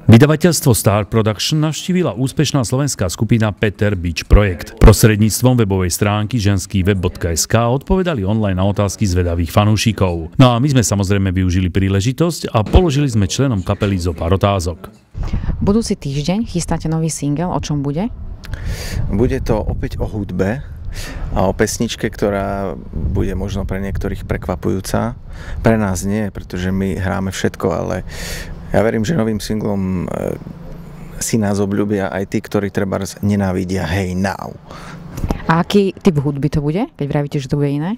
Vydavateľstvo Star Production navštívila úspešná slovenská skupina Peter Beach Projekt. Prostredníctvom webovej stránky ženskýweb.sk odpovedali online na otázky zvedavých fanúšikov. No a my sme samozrejme využili príležitosť a položili sme členom kapely zo pár otázok. Budúci týždeň chystáte nový single, o čom bude? Bude to opäť o hudbe a o pesničke, ktorá bude možno pre niektorých prekvapujúca. Pre nás nie, pretože my hráme všetko, ale ja verím, že novým singlom si nás obľúbia aj tí, ktorí trebárs nenávidia Hey Now. A aký typ hudby to bude, keď vravíte, že to bude iné?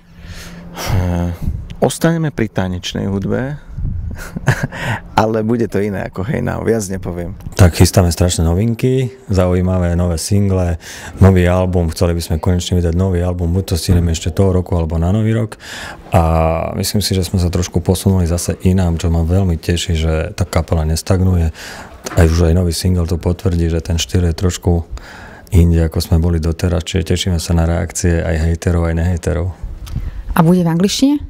Ostaneme pri tanečnej hudbe, ale bude to iné ako Hey Now, viac nepoviem. Tak chystáme strašné novinky, zaujímavé nové single, nový album, chceli by sme konečne vydať nový album, buď to stihneme ešte toho roku, alebo na nový rok. A myslím si, že sme sa trošku posunuli zase inám, čo ma veľmi teší, že tá kapela nestagnuje. Aj už aj nový single to potvrdí, že ten štýl je trošku inde, ako sme boli doteraz, čiže tešíme sa na reakcie aj hejterov, aj nehejterov. A bude v angličtine?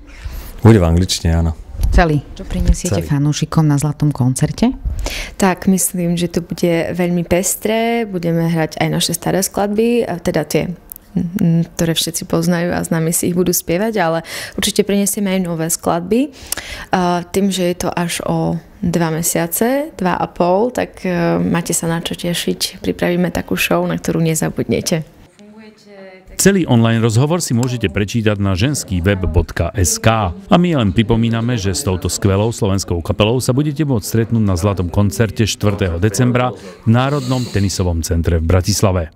Bude v angličtine, áno. Celý. Čo prinesiete fanúšikom na Zlatom koncerte? Tak, myslím, že to bude veľmi pestré. Budeme hrať aj naše staré skladby, a teda tie, ktoré všetci poznajú a známi si ich budú spievať, ale určite prinesieme aj nové skladby. Tým, že je to až o 2 mesiace, 2,5, tak máte sa na čo tešiť. Pripravíme takú show, na ktorú nezabudnete. Celý online rozhovor si môžete prečítať na ženskýweb.sk. A my len pripomíname, že s touto skvelou slovenskou kapelou sa budete môcť stretnúť na Zlatom koncerte 4. decembra v Národnom tenisovom centre v Bratislave.